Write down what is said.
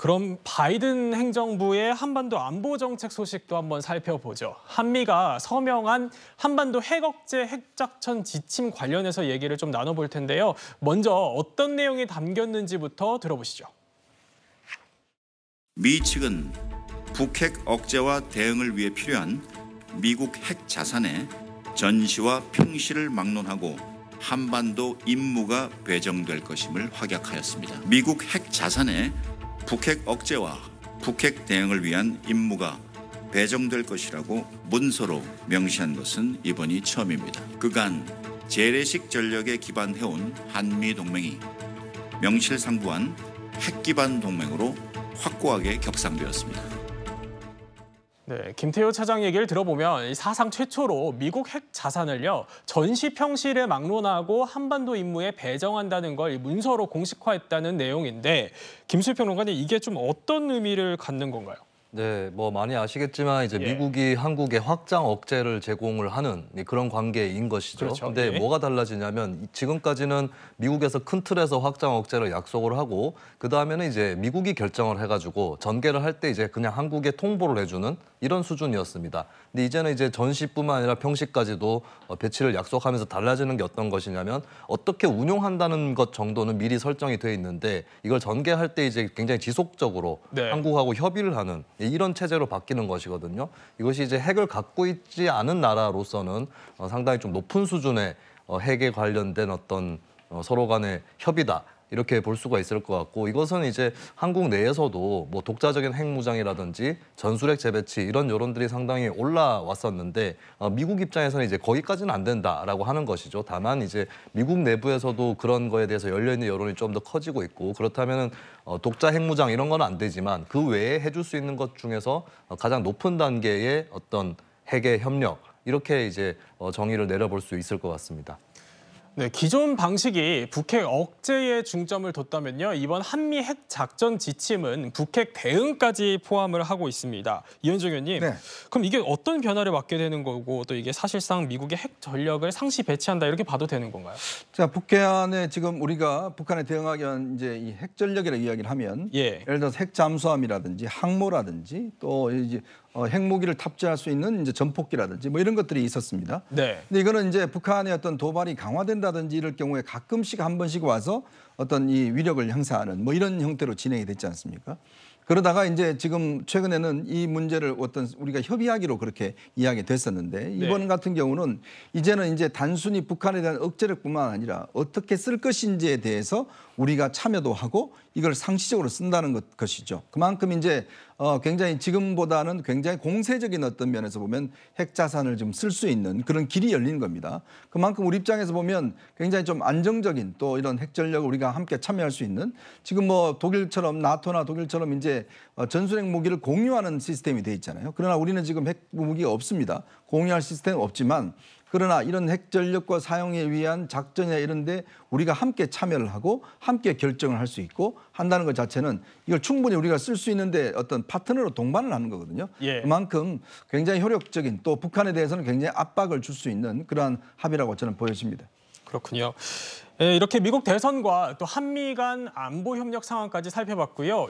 그럼 바이든 행정부의 한반도 안보 정책 소식도 한번 살펴보죠. 한미가 서명한 한반도 핵억제 핵작전 지침 관련해서 얘기를 좀 나눠볼 텐데요. 먼저 어떤 내용이 담겼는지부터 들어보시죠. 미 측은 북핵 억제와 대응을 위해 필요한 미국 핵 자산의 전시와 평시를 막론하고 한반도 임무가 배정될 것임을 확약하였습니다. 미국 핵 자산의 북핵 억제와 북핵 대응을 위한 임무가 배정될 것이라고 문서로 명시한 것은 이번이 처음입니다. 그간 재래식 전력에 기반해온 한미 동맹이 명실상부한 핵 기반 동맹으로 확고하게 격상되었습니다. 네, 김태효 차장 얘기를 들어보면 사상 최초로 미국 핵 자산을요 전시 평시를 막론하고 한반도 임무에 배정한다는 걸 문서로 공식화했다는 내용인데 김수희 평론가님 이게 좀 어떤 의미를 갖는 건가요? 네, 뭐 많이 아시겠지만 이제 미국이 한국에 확장 억제를 제공을 하는 그런 관계인 것이죠. 그렇죠. 근데 뭐가 달라지냐면 지금까지는 미국에서 큰 틀에서 확장 억제를 약속을 하고 그다음에는 이제 미국이 결정을 해가지고 전개를 할 때 이제 그냥 한국에 통보를 해주는 이런 수준이었습니다. 근데 이제는 이제 전시뿐만 아니라 평시까지도 배치를 약속하면서 달라지는 게 어떤 것이냐면 어떻게 운용한다는 것 정도는 미리 설정이 돼 있는데 이걸 전개할 때 이제 굉장히 지속적으로 한국하고 협의를 하는 이런 체제로 바뀌는 것이거든요. 이것이 이제 핵을 갖고 있지 않은 나라로서는 상당히 좀 높은 수준의 핵에 관련된 어떤 서로 간의 협의다. 이렇게 볼 수가 있을 것 같고 이것은 이제 한국 내에서도 뭐 독자적인 핵무장이라든지 전술핵 재배치 이런 여론들이 상당히 올라왔었는데 미국 입장에서는 이제 거기까지는 안 된다라고 하는 것이죠. 다만 이제 미국 내부에서도 그런 거에 대해서 열려있는 여론이 좀 더 커지고 있고 그렇다면은 독자 핵무장 이런 건 안 되지만 그 외에 해줄 수 있는 것 중에서 가장 높은 단계의 어떤 핵의 협력 이렇게 이제 정의를 내려볼 수 있을 것 같습니다. 네, 기존 방식이 북핵 억제에 중점을 뒀다면요. 이번 한미 핵 작전 지침은 북핵 대응까지 포함을 하고 있습니다. 이현정 의원님, 네. 그럼 이게 어떤 변화를 맞게 되는 거고 또 이게 사실상 미국의 핵 전력을 상시 배치한다 이렇게 봐도 되는 건가요? 자, 북한에 지금 우리가 북한에 대응하기 위한 이제 이 핵 전력이라고 이야기를 하면 예를 들어서 핵 잠수함이라든지 항모라든지 또 이제 핵무기를 탑재할 수 있는 이제 전폭기라든지 뭐 이런 것들이 있었습니다. 네. 근데 이거는 이제 북한의 어떤 도발이 강화된다든지 이럴 경우에 가끔씩 한 번씩 와서 어떤 이 위력을 행사하는 뭐 이런 형태로 진행이 됐지 않습니까? 그러다가 이제 지금 최근에는 이 문제를 어떤 우리가 협의하기로 그렇게 이야기 됐었는데 이번 같은 경우는 이제는 이제 단순히 북한에 대한 억제력뿐만 아니라 어떻게 쓸 것인지에 대해서 우리가 참여도 하고 이걸 상시적으로 쓴다는 것이죠. 그만큼 이제 굉장히 지금보다는 굉장히 공세적인 어떤 면에서 보면 핵 자산을 좀 쓸 수 있는 그런 길이 열리는 겁니다. 그만큼 우리 입장에서 보면 굉장히 좀 안정적인 또 이런 핵 전력을 우리가 함께 참여할 수 있는 지금 뭐 독일처럼 나토나 독일처럼 이제 전술핵 무기를 공유하는 시스템이 돼 있잖아요. 그러나 우리는 지금 핵 무기가 없습니다. 공유할 시스템은 없지만 그러나 이런 핵 전력과 사용에 위한 작전이나 이런 데 우리가 함께 참여를 하고 함께 결정을 할 수 있고 한다는 것 자체는 이걸 충분히 우리가 쓸 수 있는데 어떤 파트너로 동반을 하는 거거든요. 그만큼 굉장히 효력적인 또 북한에 대해서는 굉장히 압박을 줄 수 있는 그러한 합의라고 저는 보여집니다. 그렇군요. 이렇게 미국 대선과 또 한미 간 안보 협력 상황까지 살펴봤고요.